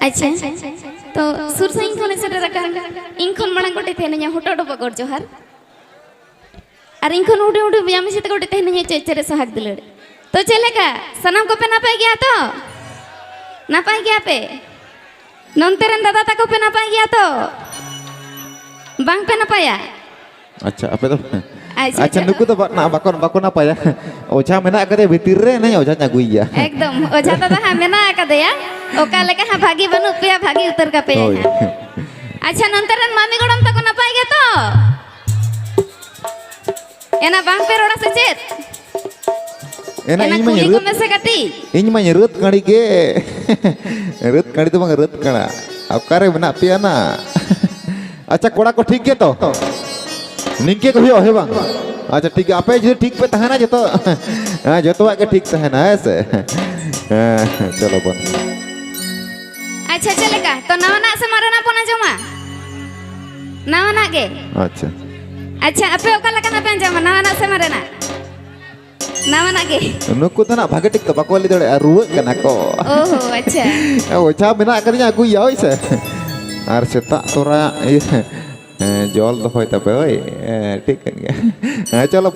अच्छा तो सुरसाइन खोने से रखा इंखन मणा गोटे थे ना होटो डो पकड़ जोहार और इंखन उड़े उड़े ब्याम से गोटे थे ना चेचरे सहाग दिलड़ तो चले का सनम को पे ना पाई गया तो ना पाई गया पे नंतरन दादा तक पे ना पाई गया तो बांग पे ना पाया अच्छा apa tuh अच्छा नुकु तो ना bakon apa ya ocha mena kade bitir re na ocha nyagui ya एकदम ओझा दादा हा मेना कदे या ओका लेका हा भागी बनु पे भागी उतर का पे अच्छा नंतरन मामी गडम तक ना पाई गया तो Enak bang peroda secet. Enak Enak ini mah kuli nyerut. kome sekati. Ini mah nyerut kali ge. Nyerut kali itu mah nyerut kana. Akare benak piana. अच्छा कोड़ा को ठीक है तो निके को हो है बang अच्छा ठीक है apa जो ठीक पे तहना जो तो जो तो आके ठीक तहना ऐसे चलो बन अच्छा चलेगा तो नवा ना से मारना पना जमा नवा ना के अच्छा अच्छा apa okala kana pen jama nava na se marana nava na ke नुको तो ना भागे ठीक तो बाको वाली दौड़े रुए कना को oh अच्छा ओछा बिना करnya aku ya ऐसे আর সেটা তোরা জল দফাই তাপে ওই ঠিক है হ্যাঁ চলো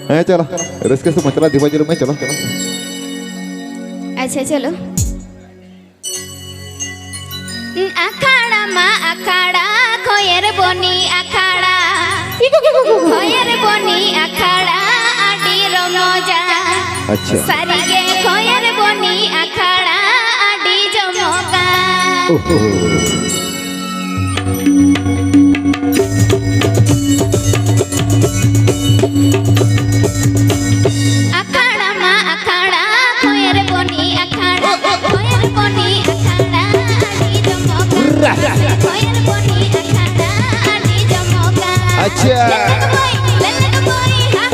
হ্যাঁ চলো रस्के से मचला दिवा जरूर में चलो अच्छा चलो अखाड़ा मा अखाड़ा खोयर बोनी अखाड़ा खोयर बोनी अखाड़ा आडी रमोजा अच्छा सारी के खोयर बोनी अखाड़ा आडी जमोगा अखाड़ा मा अखाड़ा खोयर बोनी अखाड़ा खोयर बोनी अखाड़ा आडी जमोगा खोयर बोनी अखाड़ा आडी जमोगा अच्छा ललक बोई हा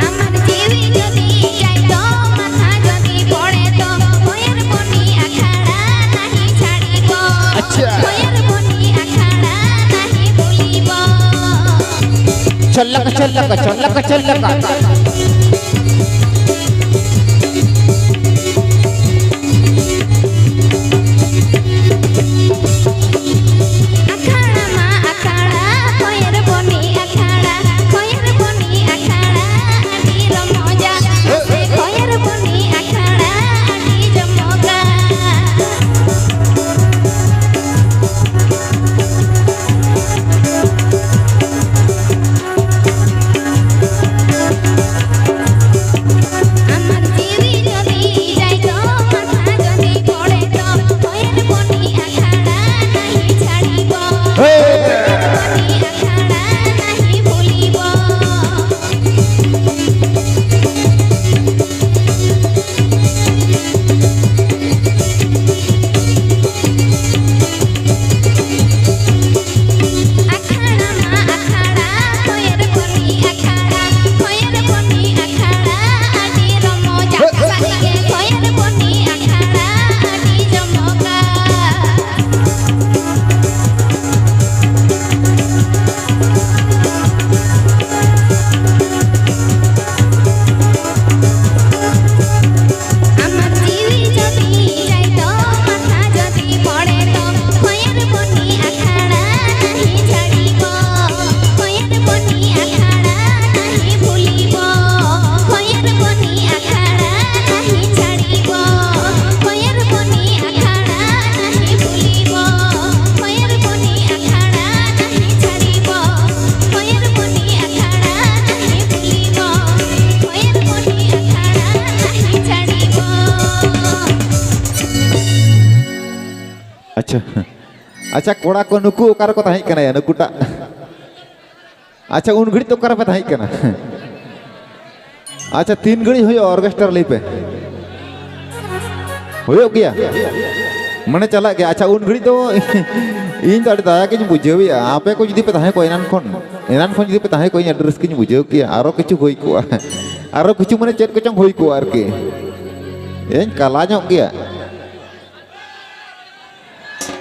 আমার জীবী যদি যাই তো মাথা যদি পড়ে তো खोयर बोनी अखाड़ा नहीं ছাড়িব अच्छा खोयर बोनी अखाड़ा नहीं भूलिब चलक चलक चलक चलक अखाड़ा मा अखाड़ा खोयर बोनी अखाड़ा खोयर बोनी अखाड़ा आडी रमोजा खोयर बोनी अखाड़ा आडी जमोगा আমার জীবী যদি যাই তো মাথা যদি পড়ে তো खोयर बोनी अखाड़ा नहीं ছাড়িব बोनी अखाड़ा नहीं भूलिब अखाड़ा मा अखाड़ा खोयर बोनी अखाड़ा खोयर बोनी अखाड़ा आडी रमोजा सारी के खोयर बोनी अखाड़ा आडी जमोगा আমার জীবী যদি যাই তো মাথা যদি পড়ে তো खोयर बोनी अखाड़ा नहीं ছাড়িব खोयर बोनी अखाड़ा नहीं भूलिब खोयर बोनी अखाड़ा नहीं ছাড়িব खोयर बोनी अखाड़ा नहीं भूलिब खोयर बोनी अखाड़ा नहीं ছাড়িব खोयर बोनी अखाड़ा नहीं भूलिब खोयर बोनी अखाड़ा नहीं ছাড়িব अच्छा अच्छा कोड़ा को नुकु ओकार को ताही कना या नुकुटा अच्छा उन घड़ी तो ओकार पे ताही कना अच्छा 3 घड़ी होयो ऑर्केस्ट्रा ली पे होयो गया मने चला गया अच्छा उन घड़ी तो इन तो दाया के बुझेवी आपे को जदी पे ताहे को एनान खोन जदी पे ताहे को एड्रेस के बुझेव के आरो किछु होई को आरो किछु मने चेत को चंग होई को आर के एन काला ᱧᱚᱜ गया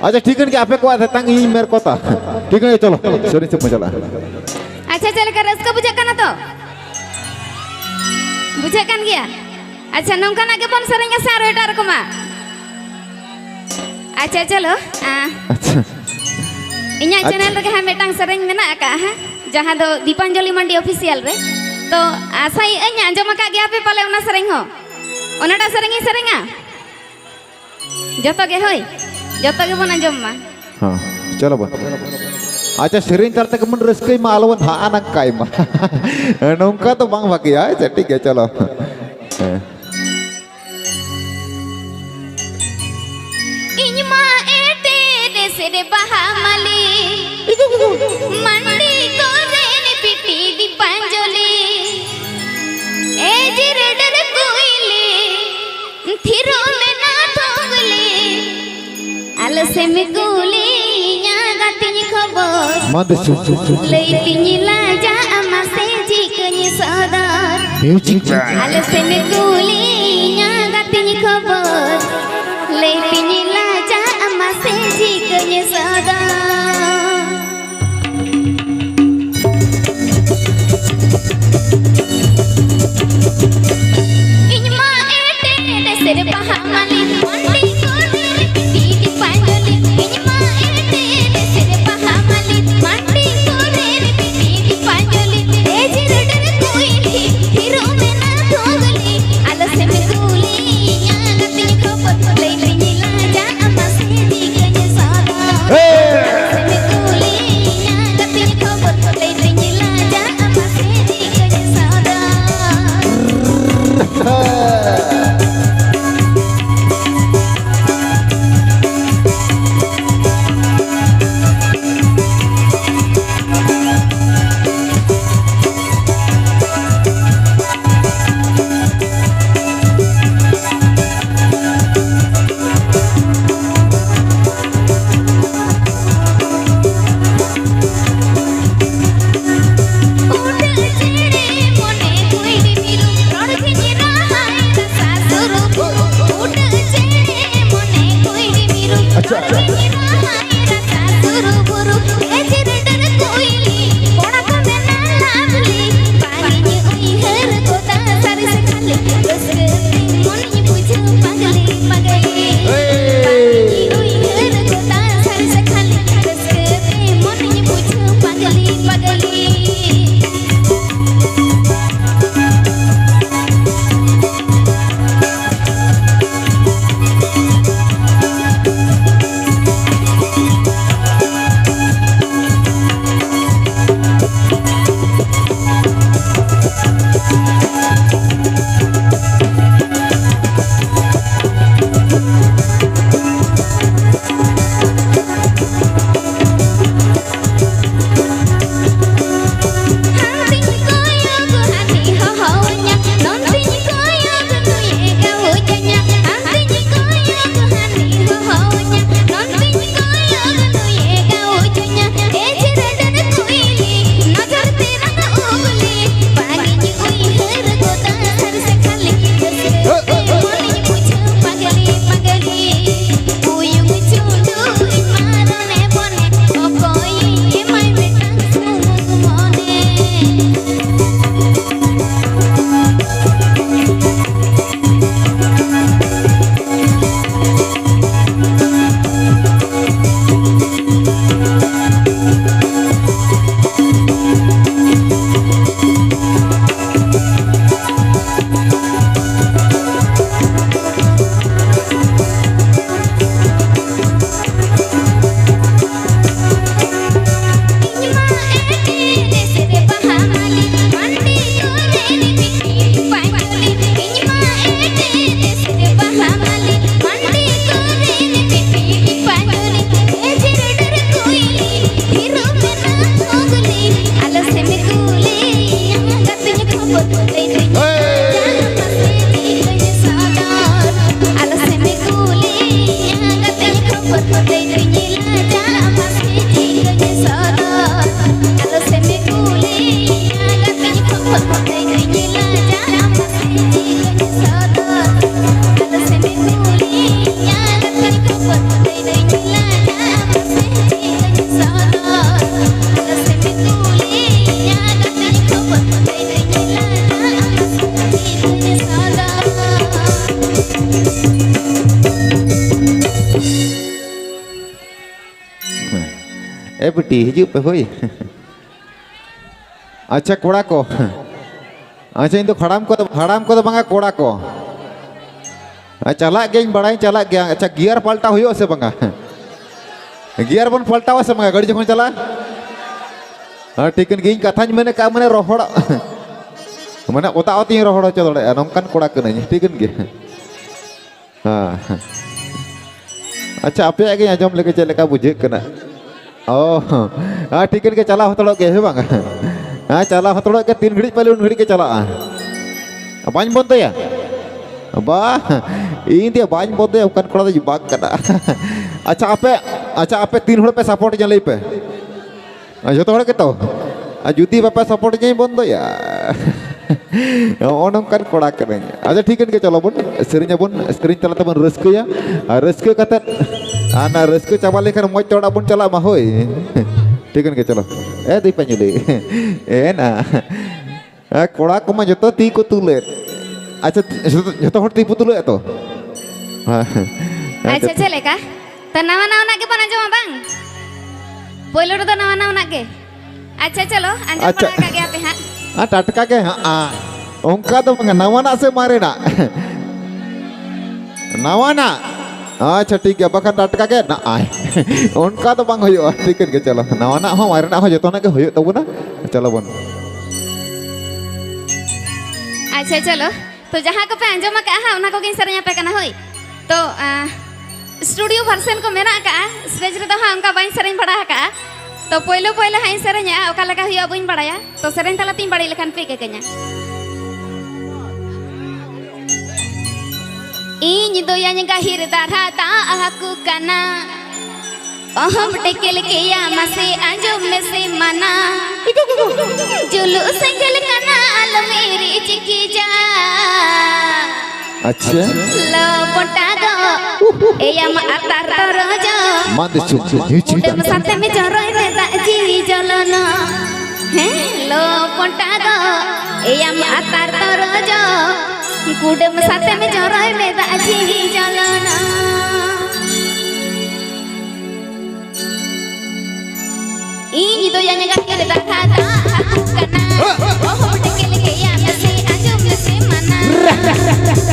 अच्छा ठीक है कि आपे को आते तंग ही मेरे को था ठीक है चलो सोनी से चला अच्छा चल कर रस का बुझाkan तो बुझाkan गया अच्छा नौका ना के बन सरेंगे सारो एटार को मा अच्छा चलो अच्छा इन्या चैनल रे हम मेटांग सरेंग मेना का है जहां दो दीपांजलि मंडी ऑफिशियल रे तो आशा इन्या अंजम का गया पे पाले ओना सरेंग हो ओनाटा सरेंगी सरेंगा जतो के होई जतो के बन अंजम मा हाँ चलो बन अच्छा सेरें तरते के मन रस्कई मा आलवन हा अनक काय मा नौका तो बांग बाकी है ठीक है चलो रे बहामली मंडी को रेन पिटी दीपांजलि ए जिरडर कोइली थिरो में ना ठोगली आलसे में गोली या गातिनी खबर मत लैतिनी लाजा अमासे जिकनी सदर म्यूजिक आलसे में गोली या गातिनी खबर लैतिनी लाजा अमासे जिकनी सदर इनमा एटे देसर बहामली मंडी को रेन पिटी दीपांजलि इनमा एटे देसर बहामली मंडी को रेन पिटी दीपांजलि ए जिरडर कोइली हिरो में ना ठोगली आलसे में गोली या गतिनी खबर लैतिनी लाजा अमासे जिकनी सदर आलसे में गोली या गतिनी खबर लैतिनी लाजा अमासे जिकनी सदर ए बेटी हिजू पे होई अच्छा कोड़ा को अच्छा इन तो खड़ाम को तो बंगा कोड़ा को चला गया बड़ा चला गया अच्छा गियर पलटा हुई से बंगा गियर बन पलटा से बंगा गाड़ी जो चला हाँ ठीक है कथा मैंने का मैंने रोहड़ मैंने ओता ओती रोहड़ चलो नौकान कोड़ा ठीक है हाँ अच्छा आप आगे आजम लेके चले का बुझे कना ओ हाँ ठीक है चला हतड़ो के है बांग हाँ चला हतड़ो के 3 घड़ी पहले 1 घड़ी के चला बाñ बोलते या बा इन दिया बाñ बोलते हैं उनका कोड़ा तो बाग कना अच्छा आपे 3 हड़ पे सपोर्ट जले पे जो तो हड़ के तो जुदी बापा सपोर्ट नहीं बोल या ओनमकान कोड़ा करेंगे अच्छा ठीक है चलो बन सेरिंग तला तबन रस्कया रस्के कते आना रस्के चाबा लेखन मज तोड़ा बन चला मा होय ठीक है चलो ए दीपंजुली ए ना कोड़ा को मा जतो ती को तुले अच्छा जतो हट ती पुतुले तो अच्छा चलेगा तो नवा नवा के बना जमा बांग पोइलो तो नवा नवा के अच्छा चलो अंजम अच्छा। बना के आते हैं हाँ टटका के हाँ उनका तो नवाना से मारे ना नवाना अच्छा ठीक है बखा टटका के ना आए उनका तो बांग हो ठीक है चलो नवाना हो मारे ना हो जो ना के हो तब ना चलो बन अच्छा चलो तो जहाँ को पे अंजम का है उना को किन सरया पे करना होई तो स्टूडियो वर्जन को मेरा का स्टेज रे तो हाँ उनका बाइन सरया बड़ा का तो पहले हाई सरया ओका लगा हुआ बुन बड़ाया तो सरन तला तीन बड़ी लेखन पे के कन्या इन दोयान गाहिर दारा ता आकु कना अहम टेकेल के या मसे अंजम में से मना जुलू संगल कना आल मेरी चिकी जा अच्छा लो पोटा दो ए या मा अतार रोजो मां चुप उडम साथे में जरोय रे दाजी जलना है लो पोटा दो ए या मा अतार रोजो उडम साथे में जरोय रे दाजी जलना इन दो या नगा के दाथा ता कना ओ हो टेके लेके या मसे आजो में से मना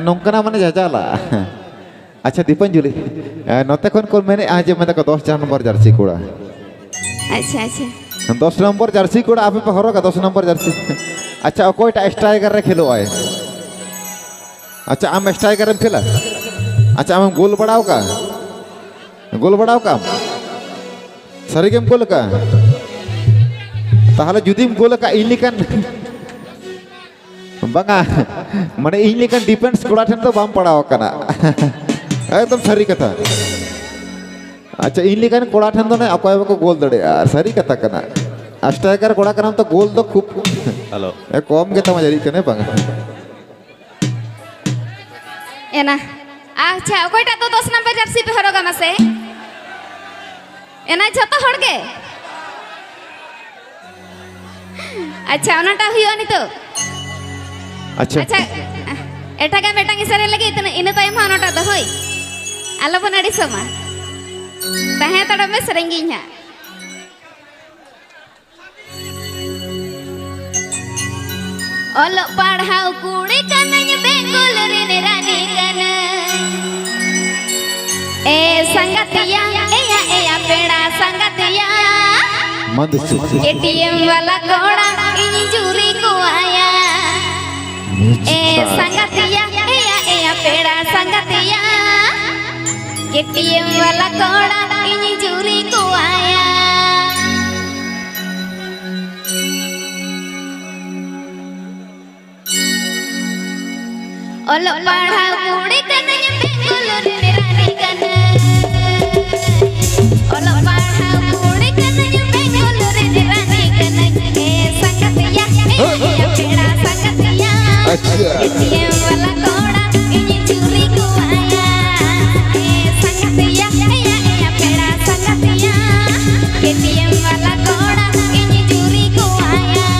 नौकना माने जाजाला अच्छा दीपांजलि नोते खन को मैंने आज मैं को 10 नंबर जर्सी कोड़ा अच्छा अच्छा 10 नंबर जर्सी कोड़ा आप पे हरो का 10 नंबर जर्सी अच्छा कोईटा स्ट्राइकर रे खेलो आए अच्छा आम स्ट्राइकर में खेला अच्छा आम गोल बढ़ाओ का सरी गेम गोल का ताहले जुदीम गोल का इलिकन बंगा माने इलिकन डिफेंस कोड़ा ठन तो बाम पड़ाओ कना एकदम सरी कथा अच्छा इलिकन कोड़ा ठन तो ने अकोय को गोल दड़े यार सरी कथा कना स्ट्राइकर कोड़ा कना तो गोल तो खूब हेलो ए कम के तमा जरी कने बंगा एना अच्छा कोईटा तो 10 नंबर जर्सी पे हरोगा मसे एना जतो हड़गे अच्छा ओनाटा हुयो नि तो अच्छा अच्छा एटागा मेटांगी सरे लगे इन तायम ओनाटा दो होय आलो बनाड़ी समा ताहे तड़ा में सरेंगी nya ओलो पढ़ाओ कुड़ी कनय बेंगोल रे रानी कन ए संगतिया एया पेड़ा संगतिया मंद से एटीएम वाला कोड़ा इंजुरी को आया ए संगतिया एया पेड़ा संगतिया एटीएम वाला कोड़ा इंजुरी को आया ओलो पढ़ा कुड़ी कनय बेंगोल रे रानी कन ओलो पढ़ा कुड़ी कनय बेंगोल रे रानी कन ए संगतिया एया पेड़ा संगतिया अच्छा एटीएम वाला कोड़ा इंजुरी को आया ए संगतिया एया पेड़ा संगतिया एटीएम वाला कोड़ा इंजुरी को आया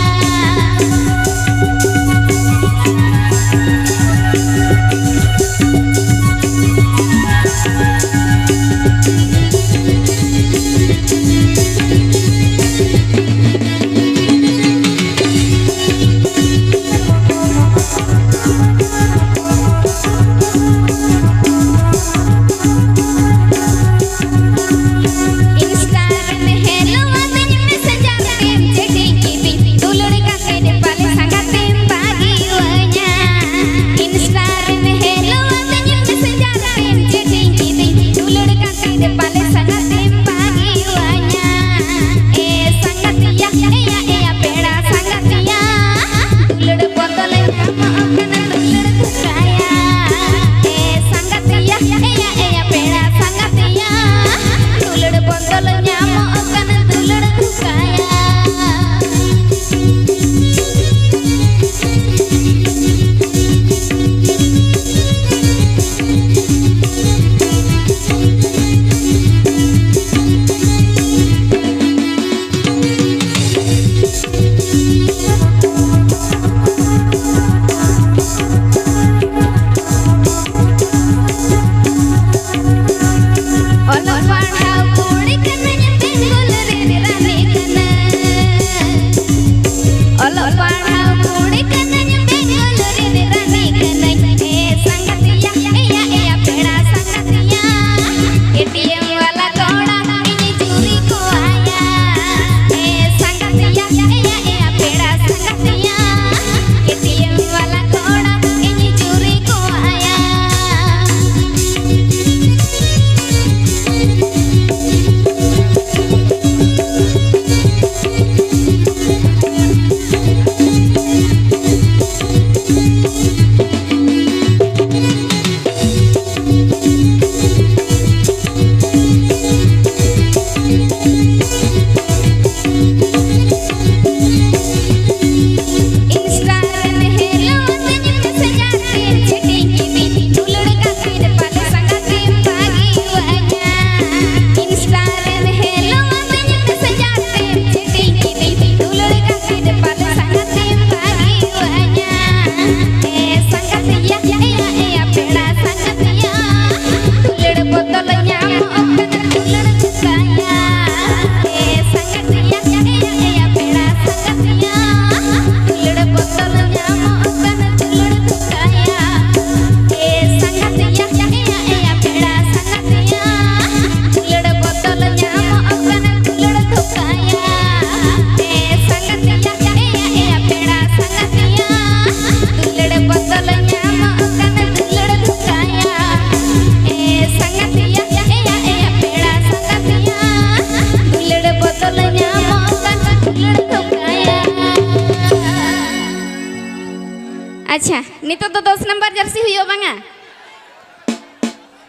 अच्छा नितो तो 10 नंबर जर्सी हुई बांगा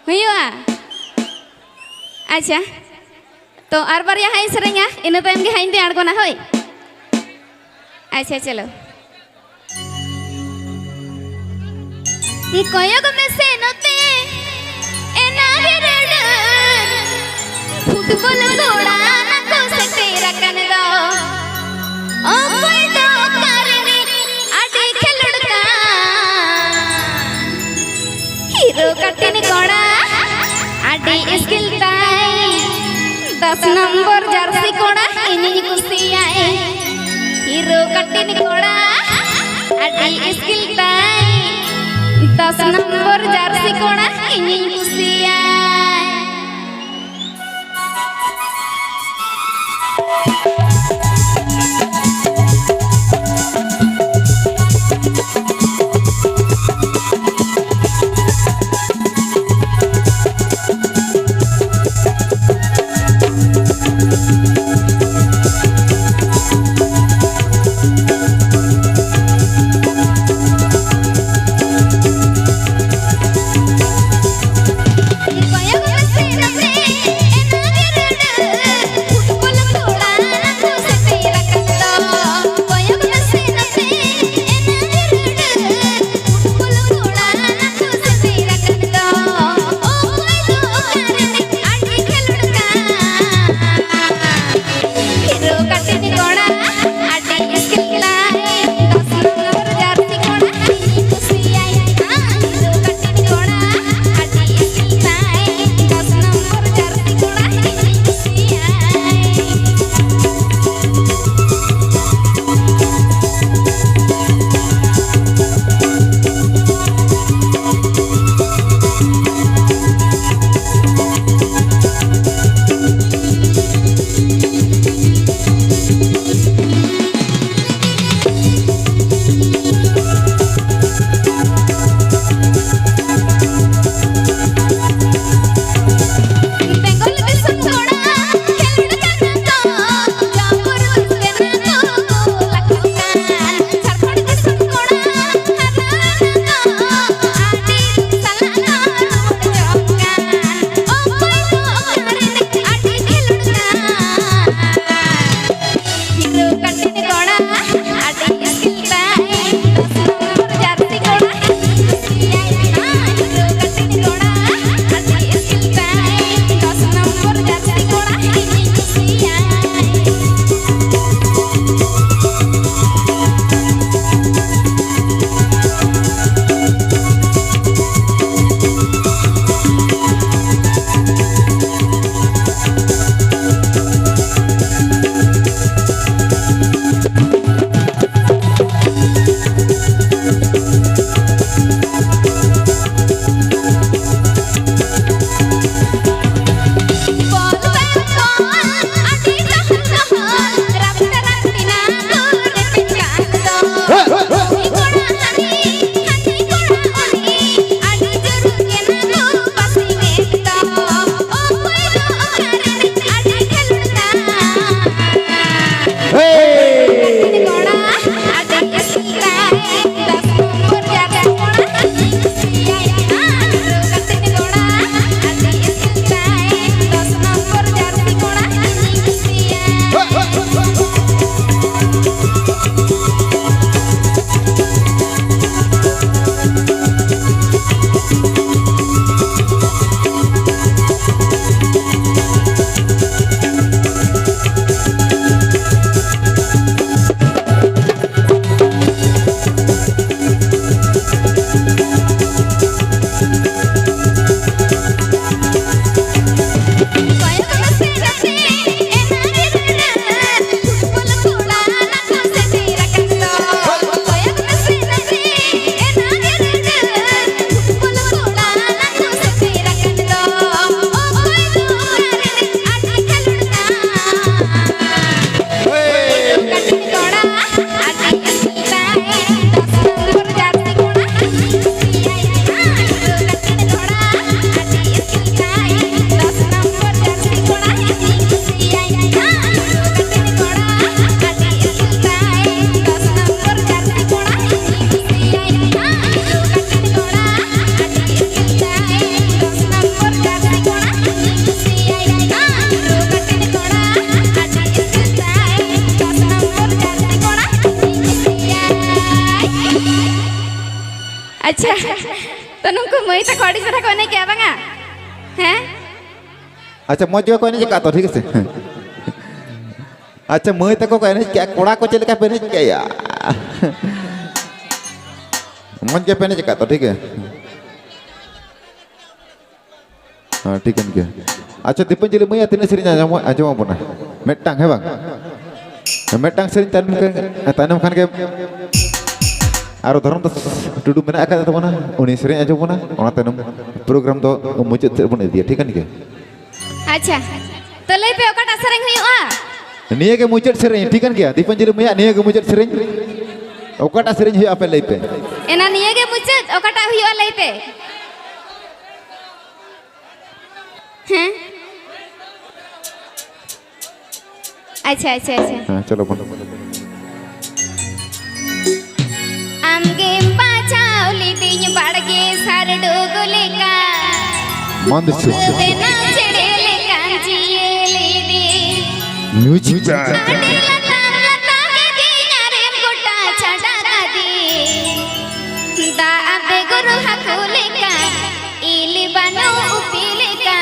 हुई अच्छा तो आर बार यहाँ सरेंगा इन टाइम के हाइन दे आड़गोना होय अच्छा चलो कयग में से नते एना गिरड फुटबॉल गोड़ा ना को से तेरा कन दो ओ कोई दो करने आटे खेलड़का हीरो कटने गोड़ा आटे स्किल ताई 10 नंबर जर्सी कोड़ा इन्हीं कुश्ती आए हीरो कटने कोड़ा आटे स्किल ताई 10 नंबर जर्सी कोड़ा इन्हीं कुश्ती आए अच्छा तो नुमको मई तक अड़ी चढ़ा को नहीं क्या बांगा हैं अच्छा मौज को नहीं का तो ठीक है अच्छा मैं तक को नहीं क्या कोड़ा को चले का पहने क्या यार मौज के पहने का तो ठीक है हाँ ठीक है क्या अच्छा दीपंजलि मैं तीन सेरी आजम अपना मेटांग है बांग मेटांग सेरी तानम खान के आरो धर्म तो टुडू मेना आका तबना उनी सेरी आजम बना ओना तानम प्रोग्राम तो मुचाद बन इदिया ठीक है क्या अच्छा तो लई पे ओकाटा सेरेंग हुआ निये के मुचाद सेरी ठीक है क्या दीपंजलि मैं निये के मुचाद सेरी ओकाटा सेरी हुई आपे लई पे एना निये के मुचाद ओकाटा हुआ लई पे हैं अच्छा अच्छा अच्छा हाँ चलो बोलो आमगे पाचाउली दिन बाड़गे सार डोगलेका मंद से देना चढ़ेले कांचिए ले दे म्यूजिक आडे लता लता के दियारे गोटा छड़ा दे दा अबे गुरु हकुलेका इली बनो उपिलेका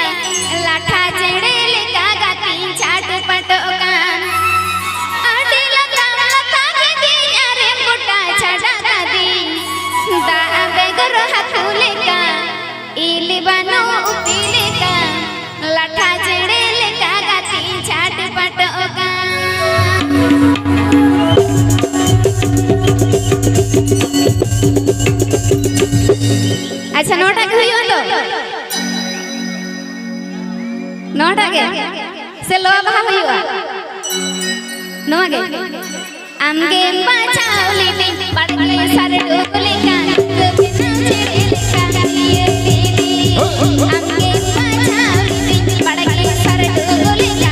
लाठा चढ़ेले का गाती छाट पटोका आडे लता लता के दियारे गोटा छड़ा दे दा अबे गुरु हकुलेका इली बनो उपिलेका लाठा चढ़ेले का गाती छाट पटोका अच्छा नोटा के हुई तो नोटा के से लो बहा हुई नोगे आमगे बाचाउली दिन बड़ले सारे डोगले का बिना चढ़ेले का ये दीदी आमगे बाचाउली दिन बड़ले सारे डोगले का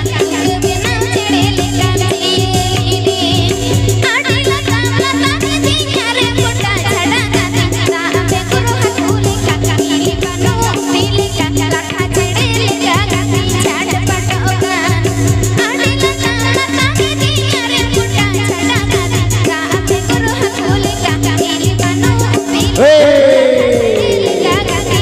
बिना चढ़ेले का ये दीदी आड़ी लता लता के दियारे गोटा छड़ा दा अबे गुरु हकुले का इली बनो पीले का लाठा चढ़ेले का गाती छाड़ पटोका आड़ी लता लता के दियारे गोटा छड़ा दा अबे गुरु हकुले का इली बनो पीले का गाती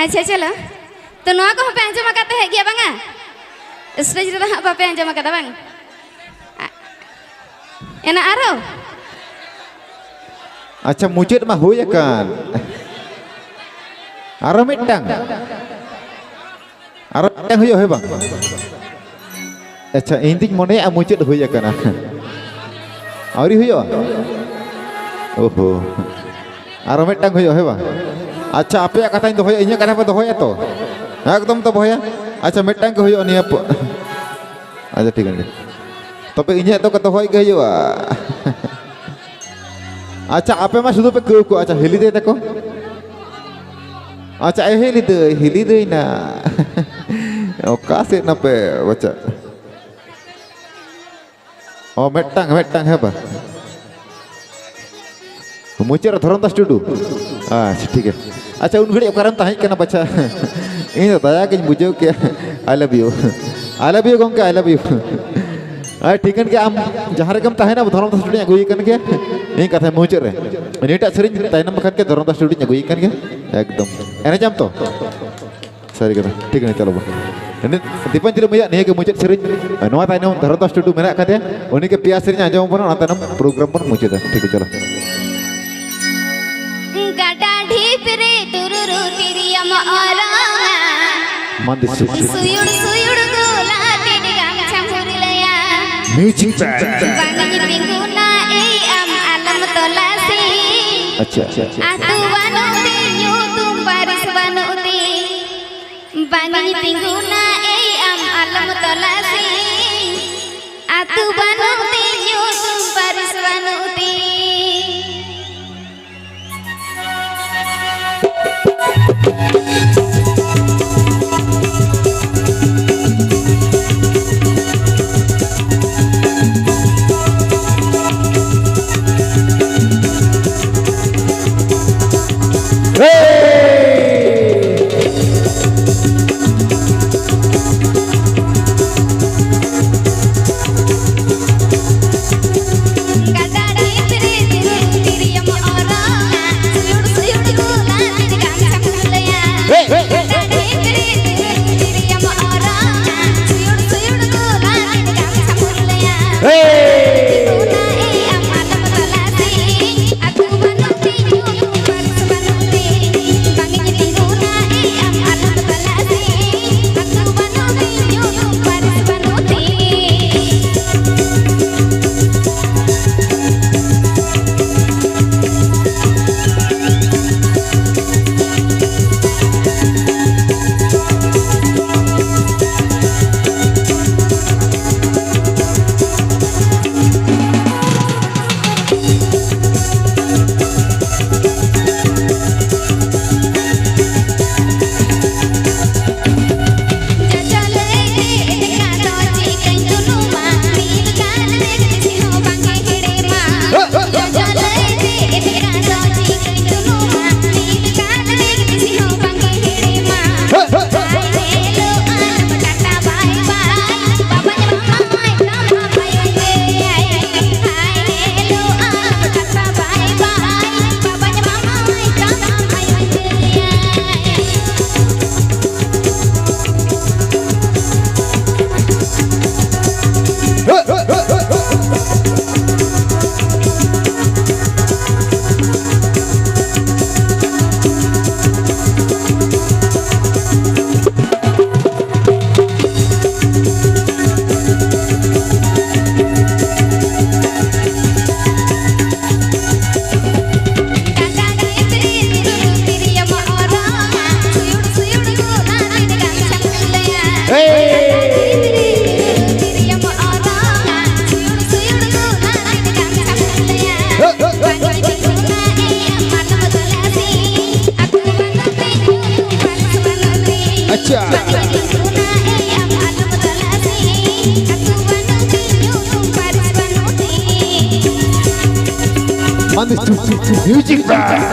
अच्छा चलो तो नवा को पे आंजम करते है गया बांगा स्टेज रे हाँ पे आंजम करता बांग एना आरो अच्छा मुचेद मा हुई kan aro mitang huyo he bang अच्छा इंतिज मने आ मुचेद हुई kan आउरी हुयो ओहो aro mitang huyo he bang अच्छा आपे कथा इन दोहया इnya कथा पे दोहया तो एकदम तो दोहया अच्छा mitang के हुयो निया अच्छा ठीक है तबे इnya तो कथा होय गयो अच्छा आपे मा शुद्ध पे को अच्छा हिली दे देखो अच्छा हिली दे ना ओका से ना पे बच्चा ओ मेटंग है बा मुझे धरम दा स्टूडियो अच्छा ठीक है अच्छा उन घड़ी कारण ताही केना बच्चा इन दया के बुझो के आई लव यू गंके आई लव यू ठीक है आम जहाँ रेगम ताहे ना धरम दा स्टूडियो अगुई कन के इन कथा मुझे रे नीटा सरिन ताइनम बखन के धरम दा स्टूडियो अगुई कन के एकदम एने जाम तो सरी कथा ठीक है चलो ini Dipanjir Maya nih ke muncul sering, nuat aja nih terus studio mana katanya, ini ke pias serinya aja mau nonton program pun muncul dah, ठीक है चलो. Gada dhipre tururu tiriam orang, mandis. Suyur gula tidigang campurlaya. Music band. Bangi pingguna am alam tolasi. अच्छा. Atu wanuti nyutum baris wanuti. Bangi pingguna am alam tolasi. Atu wanuti nyutum baris wanuti. Music band.